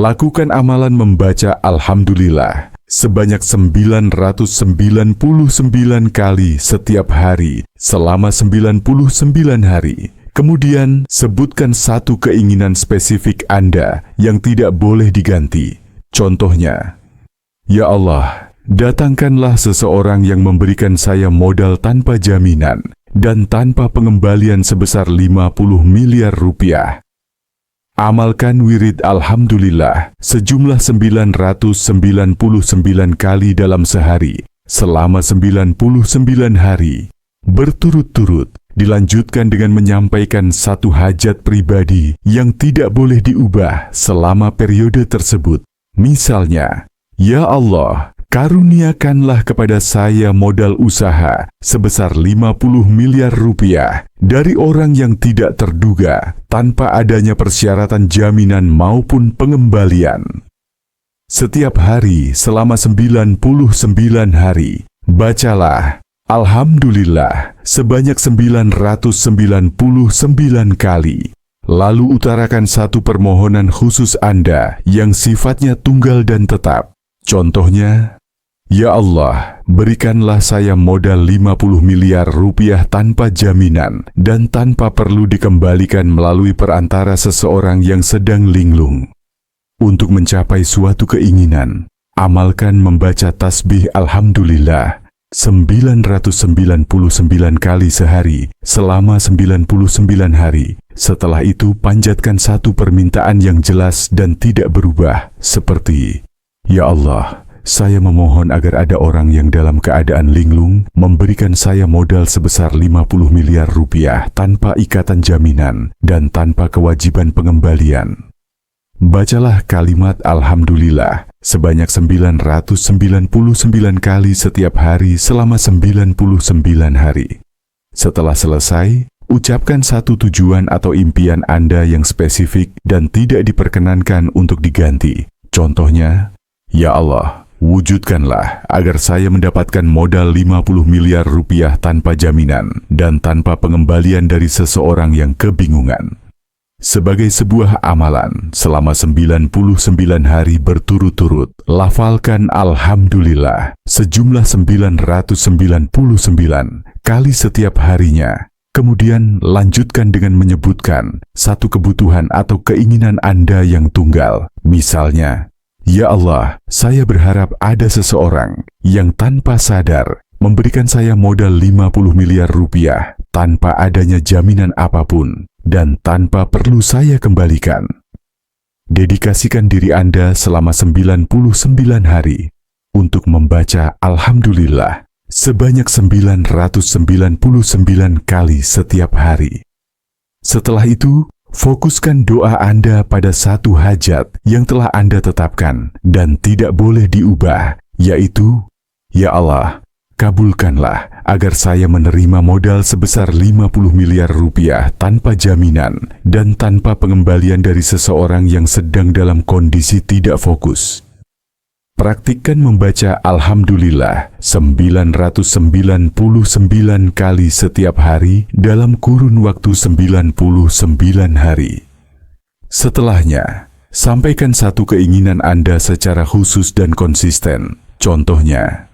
lakukan amalan membaca Alhamdulillah sebanyak 999 kali setiap hari selama 99 hari. Kemudian, sebutkan satu keinginan spesifik Anda yang tidak boleh diganti. Contohnya, "Ya Allah, datangkanlah seseorang yang memberikan saya modal tanpa jaminan dan tanpa pengembalian sebesar 50 miliar rupiah." Amalkan wirid Alhamdulillah sejumlah 999 kali dalam sehari selama 99 hari. Berturut-turut, dilanjutkan dengan menyampaikan satu hajat pribadi yang tidak boleh diubah selama periode tersebut. Misalnya, "Ya Allah, karuniakanlah kepada saya modal usaha sebesar 50 miliar rupiah dari orang yang tidak terduga tanpa adanya persyaratan jaminan maupun pengembalian." Setiap hari selama 99 hari, bacalah Alhamdulillah sebanyak 999 kali. Lalu utarakan satu permohonan khusus Anda yang sifatnya tunggal dan tetap. Contohnya, "Ya Allah, berikanlah saya modal 50 miliar rupiah tanpa jaminan dan tanpa perlu dikembalikan melalui perantara seseorang yang sedang linglung." Untuk mencapai suatu keinginan, amalkan membaca tasbih Alhamdulillah 999 kali sehari selama 99 hari. Setelah itu, panjatkan satu permintaan yang jelas dan tidak berubah, seperti, "Ya Allah, saya memohon agar ada orang yang dalam keadaan linglung memberikan saya modal sebesar 50 miliar rupiah tanpa ikatan jaminan dan tanpa kewajiban pengembalian." Bacalah kalimat Alhamdulillah sebanyak 999 kali setiap hari selama 99 hari. Setelah selesai, ucapkan satu tujuan atau impian Anda yang spesifik dan tidak diperkenankan untuk diganti. Contohnya, "Ya Allah, wujudkanlah agar saya mendapatkan modal 50 miliar rupiah tanpa jaminan dan tanpa pengembalian dari seseorang yang kebingungan." Sebagai sebuah amalan, selama 99 hari berturut-turut, lafalkan Alhamdulillah sejumlah 999 kali setiap harinya. Kemudian lanjutkan dengan menyebutkan satu kebutuhan atau keinginan Anda yang tunggal. Misalnya, "Ya Allah, saya berharap ada seseorang yang tanpa sadar memberikan saya modal 50 miliar rupiah tanpa adanya jaminan apapun dan tanpa perlu saya kembalikan." Dedikasikan diri Anda selama 99 hari untuk membaca Alhamdulillah sebanyak 999 kali setiap hari. Setelah itu, fokuskan doa Anda pada satu hajat yang telah Anda tetapkan dan tidak boleh diubah, yaitu, "Ya Allah, kabulkanlah agar saya menerima modal sebesar 50 miliar rupiah tanpa jaminan dan tanpa pengembalian dari seseorang yang sedang dalam kondisi tidak fokus." Praktikkan membaca Alhamdulillah 999 kali setiap hari dalam kurun waktu 99 hari. Setelahnya, sampaikan satu keinginan Anda secara khusus dan konsisten. Contohnya,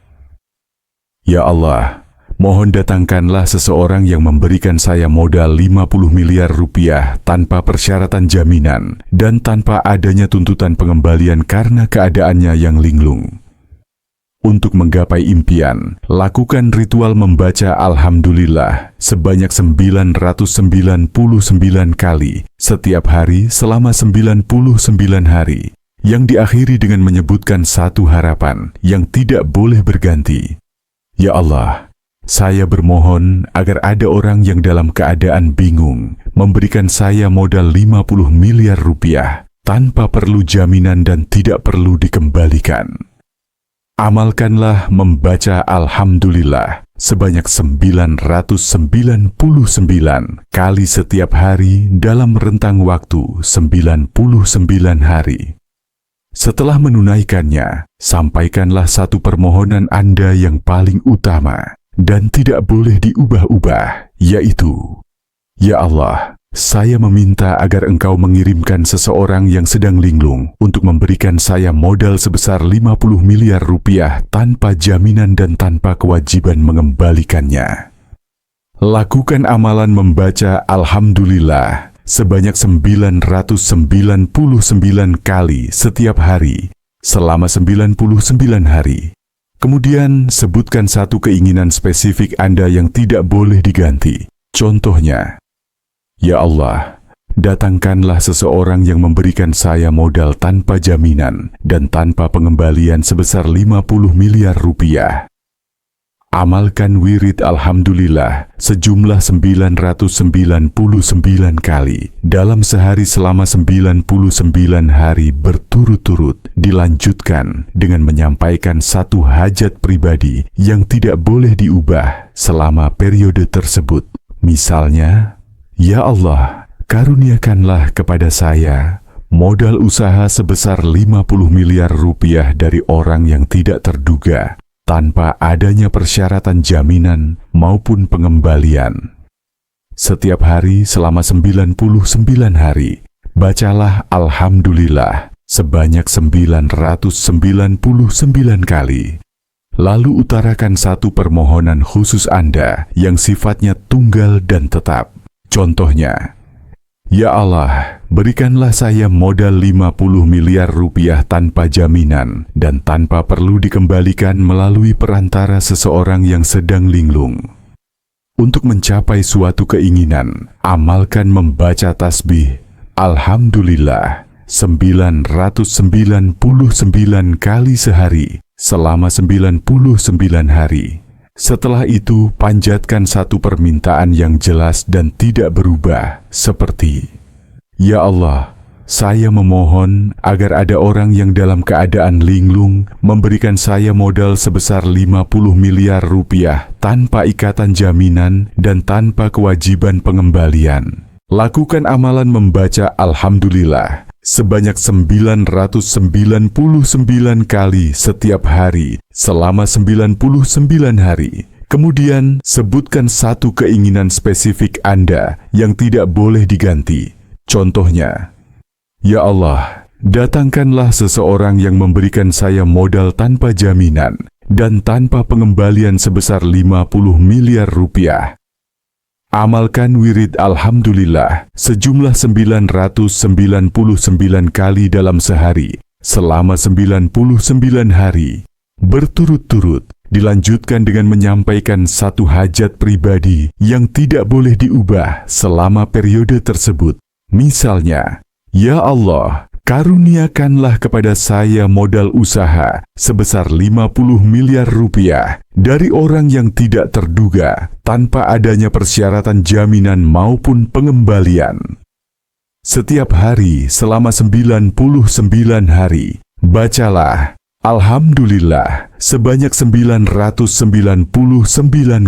"Ya Allah, mohon datangkanlah seseorang yang memberikan saya modal 50 miliar rupiah tanpa persyaratan jaminan dan tanpa adanya tuntutan pengembalian karena keadaannya yang linglung." Untuk menggapai impian, lakukan ritual membaca Alhamdulillah sebanyak 999 kali setiap hari selama 99 hari, yang diakhiri dengan menyebutkan satu harapan yang tidak boleh berganti. "Ya Allah, saya bermohon agar ada orang yang dalam keadaan bingung memberikan saya modal 50 miliar rupiah tanpa perlu jaminan dan tidak perlu dikembalikan." Amalkanlah membaca Alhamdulillah sebanyak 999 kali setiap hari dalam rentang waktu 99 hari. Setelah menunaikannya, sampaikanlah satu permohonan Anda yang paling utama dan tidak boleh diubah-ubah, yaitu, "Ya Allah, saya meminta agar engkau mengirimkan seseorang yang sedang linglung untuk memberikan saya modal sebesar 50 miliar rupiah tanpa jaminan dan tanpa kewajiban mengembalikannya. Lakukan amalan membaca Alhamdulillah sebanyak 999 kali setiap hari selama 99 hari. Kemudian sebutkan satu keinginan spesifik Anda yang tidak boleh diganti. Contohnya, ya Allah, datangkanlah seseorang yang memberikan saya modal tanpa jaminan dan tanpa pengembalian sebesar 50 miliar rupiah. Amalkan wirid Alhamdulillah sejumlah 999 kali dalam sehari selama 99 hari berturut-turut, dilanjutkan dengan menyampaikan satu hajat pribadi yang tidak boleh diubah selama periode tersebut. Misalnya, ya Allah, karuniakanlah kepada saya modal usaha sebesar 50 miliar rupiah dari orang yang tidak terduga, tanpa adanya persyaratan jaminan maupun pengembalian. Setiap hari selama 99 hari, bacalah Alhamdulillah sebanyak 999 kali. Lalu utarakan satu permohonan khusus Anda yang sifatnya tunggal dan tetap. Contohnya, ya Allah, berikanlah saya modal 50 miliar rupiah tanpa jaminan dan tanpa perlu dikembalikan melalui perantara seseorang yang sedang linglung. Untuk mencapai suatu keinginan, amalkan membaca tasbih Alhamdulillah 999 kali sehari selama 99 hari. Setelah itu, panjatkan satu permintaan yang jelas dan tidak berubah, seperti, ya Allah, saya memohon agar ada orang yang dalam keadaan linglung memberikan saya modal sebesar 50 miliar rupiah tanpa ikatan jaminan dan tanpa kewajiban pengembalian. Lakukan amalan membaca Alhamdulillah sebanyak 999 kali setiap hari selama 99 hari. Kemudian sebutkan satu keinginan spesifik Anda yang tidak boleh diganti. Contohnya, ya Allah, datangkanlah seseorang yang memberikan saya modal tanpa jaminan dan tanpa pengembalian sebesar 50 miliar rupiah. Amalkan wirid Alhamdulillah sejumlah 999 kali dalam sehari selama 99 hari berturut-turut, dilanjutkan dengan menyampaikan satu hajat pribadi yang tidak boleh diubah selama periode tersebut. Misalnya, ya Allah, karuniakanlah kepada saya modal usaha sebesar 50 miliar rupiah dari orang yang tidak terduga tanpa adanya persyaratan jaminan maupun pengembalian. Setiap hari selama 99 hari, bacalah Alhamdulillah sebanyak 999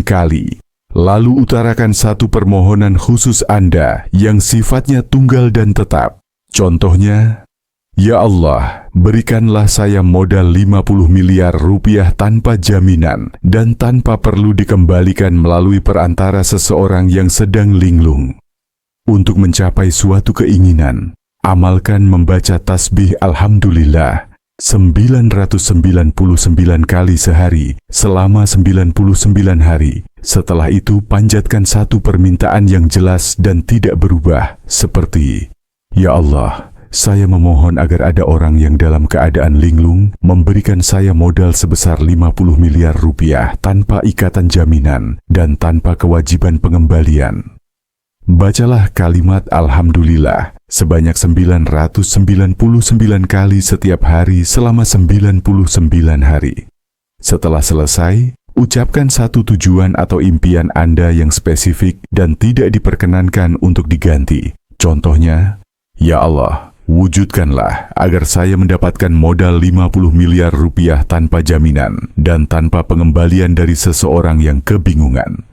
kali. Lalu utarakan satu permohonan khusus Anda yang sifatnya tunggal dan tetap. Contohnya, ya Allah, berikanlah saya modal 50 miliar rupiah tanpa jaminan dan tanpa perlu dikembalikan melalui perantara seseorang yang sedang linglung. Untuk mencapai suatu keinginan, amalkan membaca tasbih Alhamdulillah 999 kali sehari selama 99 hari. Setelah itu, panjatkan satu permintaan yang jelas dan tidak berubah, seperti, ya Allah, saya memohon agar ada orang yang dalam keadaan linglung memberikan saya modal sebesar 50 miliar rupiah tanpa ikatan jaminan dan tanpa kewajiban pengembalian. Bacalah kalimat Alhamdulillah sebanyak 999 kali setiap hari selama 99 hari. Setelah selesai, ucapkan satu tujuan atau impian Anda yang spesifik dan tidak diperkenankan untuk diganti. Contohnya, ya Allah, wujudkanlah agar saya mendapatkan modal 50 miliar rupiah tanpa jaminan dan tanpa pengembalian dari seseorang yang kebingungan.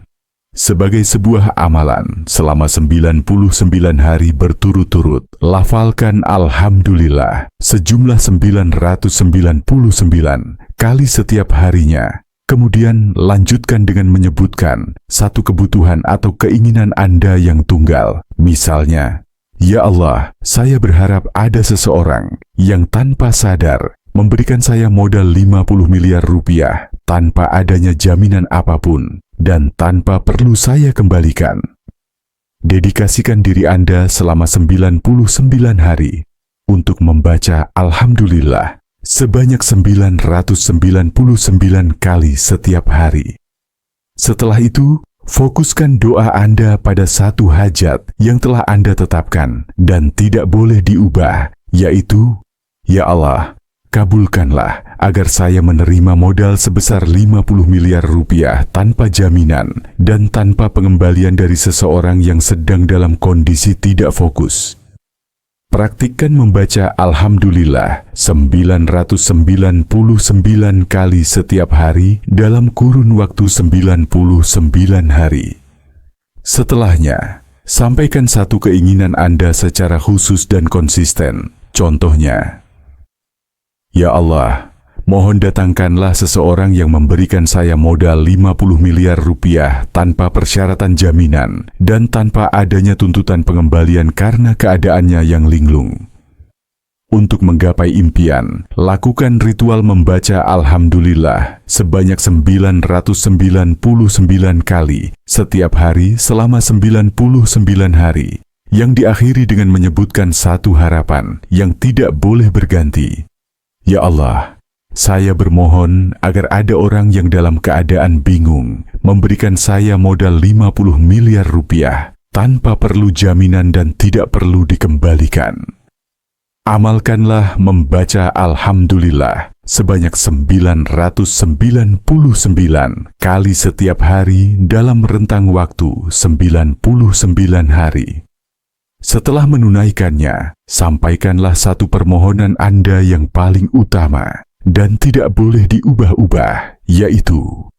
Sebagai sebuah amalan, selama 99 hari berturut-turut, lafalkan Alhamdulillah sejumlah 999 kali setiap harinya. Kemudian lanjutkan dengan menyebutkan satu kebutuhan atau keinginan Anda yang tunggal. Misalnya, "Ya Allah, saya berharap ada seseorang yang tanpa sadar memberikan saya modal 50 miliar rupiah tanpa adanya jaminan apapun dan tanpa perlu saya kembalikan." Dedikasikan diri Anda selama 99 hari untuk membaca Alhamdulillah sebanyak 999 kali setiap hari. Setelah itu, fokuskan doa Anda pada satu hajat yang telah Anda tetapkan dan tidak boleh diubah, yaitu, "Ya Allah, kabulkanlah agar saya menerima modal sebesar 50 miliar rupiah tanpa jaminan dan tanpa pengembalian dari seseorang yang sedang dalam kondisi tidak fokus." Praktikkan membaca Alhamdulillah 999 kali setiap hari dalam kurun waktu 99 hari. Setelahnya, sampaikan satu keinginan Anda secara khusus dan konsisten. Contohnya, "Ya Allah, mohon datangkanlah seseorang yang memberikan saya modal 50 miliar rupiah tanpa persyaratan jaminan dan tanpa adanya tuntutan pengembalian karena keadaannya yang linglung." Untuk menggapai impian, lakukan ritual membaca Alhamdulillah sebanyak 999 kali setiap hari selama 99 hari, yang diakhiri dengan menyebutkan satu harapan yang tidak boleh berganti. "Ya Allah, saya bermohon agar ada orang yang dalam keadaan bingung memberikan saya modal 50 miliar rupiah tanpa perlu jaminan dan tidak perlu dikembalikan." Amalkanlah membaca Alhamdulillah sebanyak 999 kali setiap hari dalam rentang waktu 99 hari. Setelah menunaikannya, sampaikanlah satu permohonan Anda yang paling utama dan tidak boleh diubah-ubah, yaitu,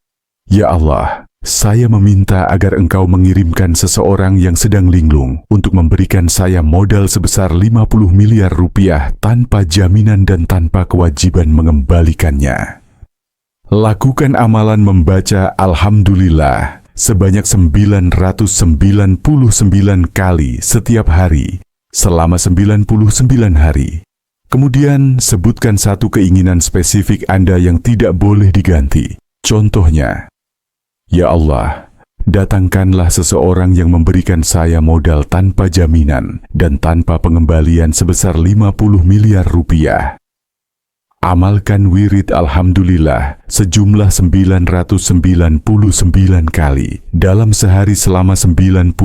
"Ya Allah, saya meminta agar Engkau mengirimkan seseorang yang sedang linglung untuk memberikan saya modal sebesar 50 miliar rupiah tanpa jaminan dan tanpa kewajiban mengembalikannya." Lakukan amalan membaca Alhamdulillah sebanyak 999 kali setiap hari selama 99 hari. Kemudian sebutkan satu keinginan spesifik Anda yang tidak boleh diganti. Contohnya, "Ya Allah, datangkanlah seseorang yang memberikan saya modal tanpa jaminan dan tanpa pengembalian sebesar 50 miliar rupiah." Amalkan wirid Alhamdulillah sejumlah 999 kali dalam sehari selama 99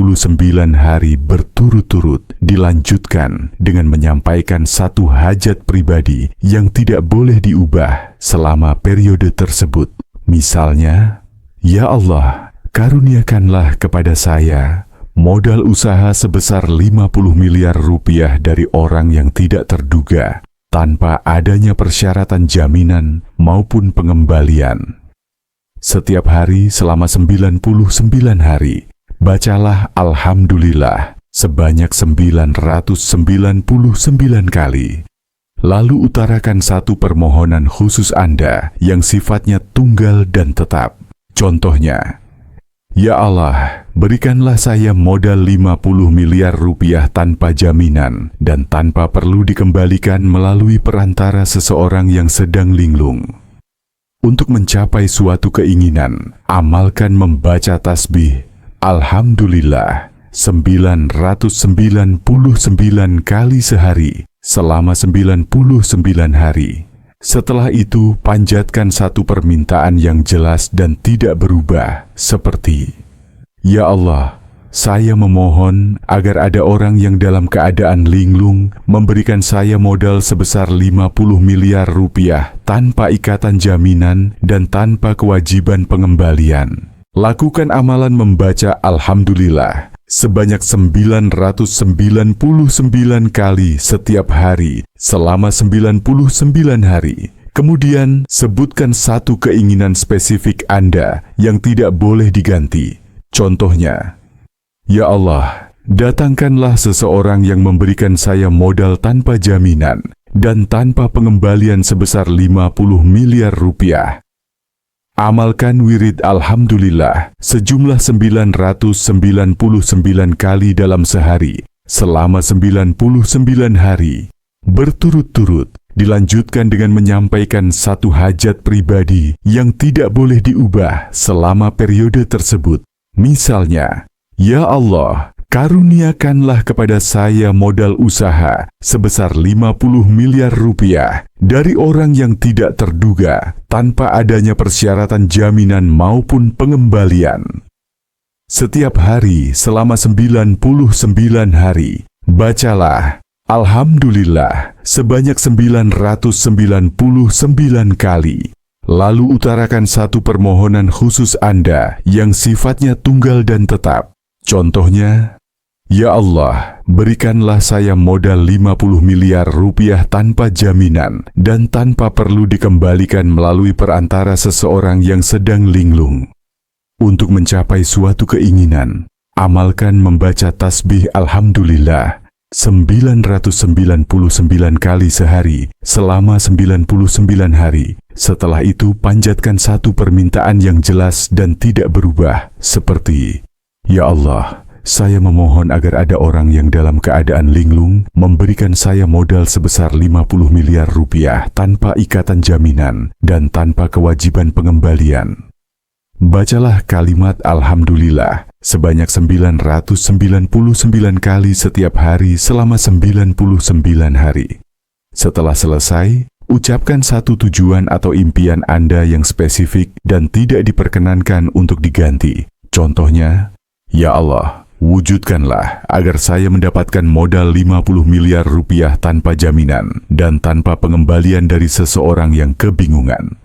hari berturut-turut, dilanjutkan dengan menyampaikan satu hajat pribadi yang tidak boleh diubah selama periode tersebut. Misalnya, "Ya Allah, karuniakanlah kepada saya modal usaha sebesar 50 miliar rupiah dari orang yang tidak terduga, tanpa adanya persyaratan jaminan maupun pengembalian." Setiap hari selama 99 hari, bacalah Alhamdulillah sebanyak 999 kali. Lalu utarakan satu permohonan khusus Anda yang sifatnya tunggal dan tetap. Contohnya, "Ya Allah, berikanlah saya modal 50 miliar rupiah tanpa jaminan dan tanpa perlu dikembalikan melalui perantara seseorang yang sedang linglung." Untuk mencapai suatu keinginan, amalkan membaca tasbih Alhamdulillah 999 kali sehari selama 99 hari. Setelah itu, panjatkan satu permintaan yang jelas dan tidak berubah, seperti, "Ya Allah, saya memohon agar ada orang yang dalam keadaan linglung memberikan saya modal sebesar 50 miliar rupiah tanpa ikatan jaminan dan tanpa kewajiban pengembalian." Lakukan amalan membaca Alhamdulillah sebanyak 999 kali setiap hari selama 99 hari. Kemudian sebutkan satu keinginan spesifik Anda yang tidak boleh diganti. Contohnya, "Ya Allah, datangkanlah seseorang yang memberikan saya modal tanpa jaminan dan tanpa pengembalian sebesar 50 miliar rupiah." Amalkan wirid Alhamdulillah sejumlah 999 kali dalam sehari selama 99 hari. Berturut-turut dilanjutkan dengan menyampaikan satu hajat pribadi yang tidak boleh diubah selama periode tersebut. Misalnya, "Ya Allah, karuniakanlah kepada saya modal usaha sebesar 50 miliar rupiah dari orang yang tidak terduga tanpa adanya persyaratan jaminan maupun pengembalian." Setiap hari selama 99 hari, bacalah Alhamdulillah sebanyak 999 kali. Lalu utarakan satu permohonan khusus Anda yang sifatnya tunggal dan tetap. Contohnya, "Ya Allah, berikanlah saya modal 50 miliar rupiah tanpa jaminan dan tanpa perlu dikembalikan melalui perantara seseorang yang sedang linglung." Untuk mencapai suatu keinginan, amalkan membaca tasbih Alhamdulillah 999 kali sehari selama 99 hari. Setelah itu panjatkan satu permintaan yang jelas dan tidak berubah, seperti, "Ya Allah, saya memohon agar ada orang yang dalam keadaan linglung memberikan saya modal sebesar 50 miliar rupiah tanpa ikatan jaminan dan tanpa kewajiban pengembalian." Bacalah kalimat Alhamdulillah sebanyak 999 kali setiap hari selama 99 hari. Setelah selesai, ucapkan satu tujuan atau impian Anda yang spesifik dan tidak diperkenankan untuk diganti. Contohnya, "Ya Allah, wujudkanlah agar saya mendapatkan modal 50 miliar rupiah tanpa jaminan dan tanpa pengembalian dari seseorang yang kebingungan."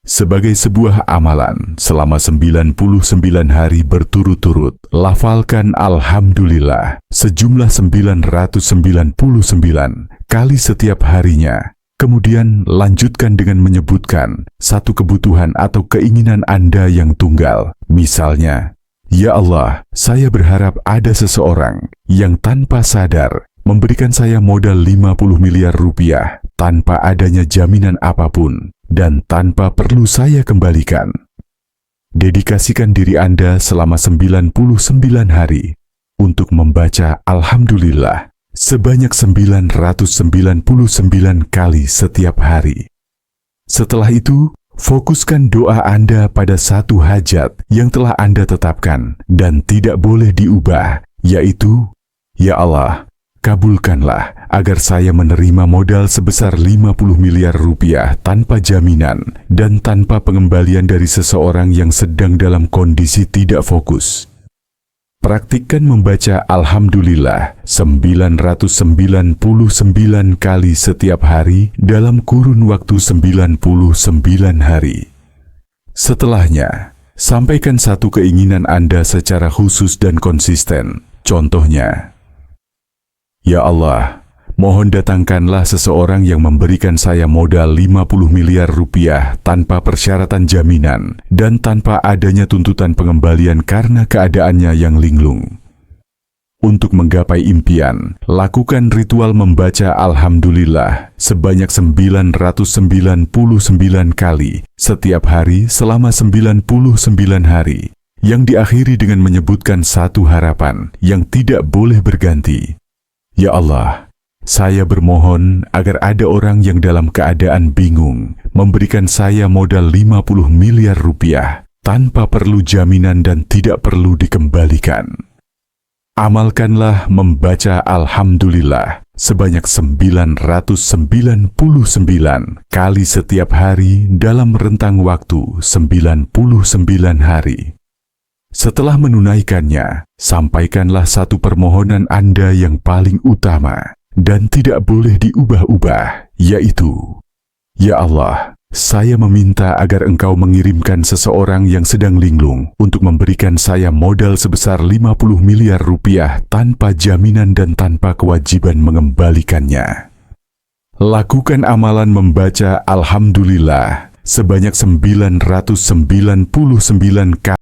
Sebagai sebuah amalan, selama 99 hari berturut-turut, lafalkan Alhamdulillah sejumlah 999 kali setiap harinya. Kemudian lanjutkan dengan menyebutkan satu kebutuhan atau keinginan Anda yang tunggal. Misalnya, "Ya Allah, saya berharap ada seseorang yang tanpa sadar memberikan saya modal 50 miliar rupiah tanpa adanya jaminan apapun dan tanpa perlu saya kembalikan." Dedikasikan diri Anda selama 99 hari untuk membaca Alhamdulillah sebanyak 999 kali setiap hari. Setelah itu, fokuskan doa Anda pada satu hajat yang telah Anda tetapkan dan tidak boleh diubah, yaitu, "Ya Allah, kabulkanlah agar saya menerima modal sebesar 50 miliar rupiah tanpa jaminan dan tanpa pengembalian dari seseorang yang sedang dalam kondisi tidak fokus." Praktikkan membaca Alhamdulillah 999 kali setiap hari dalam kurun waktu 99 hari. Setelahnya, sampaikan satu keinginan Anda secara khusus dan konsisten. Contohnya, "Ya Allah, mohon datangkanlah seseorang yang memberikan saya modal 50 miliar rupiah tanpa persyaratan jaminan dan tanpa adanya tuntutan pengembalian karena keadaannya yang linglung." Untuk menggapai impian, lakukan ritual membaca Alhamdulillah sebanyak 999 kali setiap hari selama 99 hari, yang diakhiri dengan menyebutkan satu harapan yang tidak boleh berganti. "Ya Allah, saya bermohon agar ada orang yang dalam keadaan bingung memberikan saya modal 50 miliar rupiah tanpa perlu jaminan dan tidak perlu dikembalikan." Amalkanlah membaca Alhamdulillah sebanyak 999 kali setiap hari dalam rentang waktu 99 hari. Setelah menunaikannya, sampaikanlah satu permohonan Anda yang paling utama dan tidak boleh diubah-ubah, yaitu, "Ya Allah, saya meminta agar Engkau mengirimkan seseorang yang sedang linglung untuk memberikan saya modal sebesar 50 miliar rupiah tanpa jaminan dan tanpa kewajiban mengembalikannya." Lakukan amalan membaca Alhamdulillah sebanyak 999 kali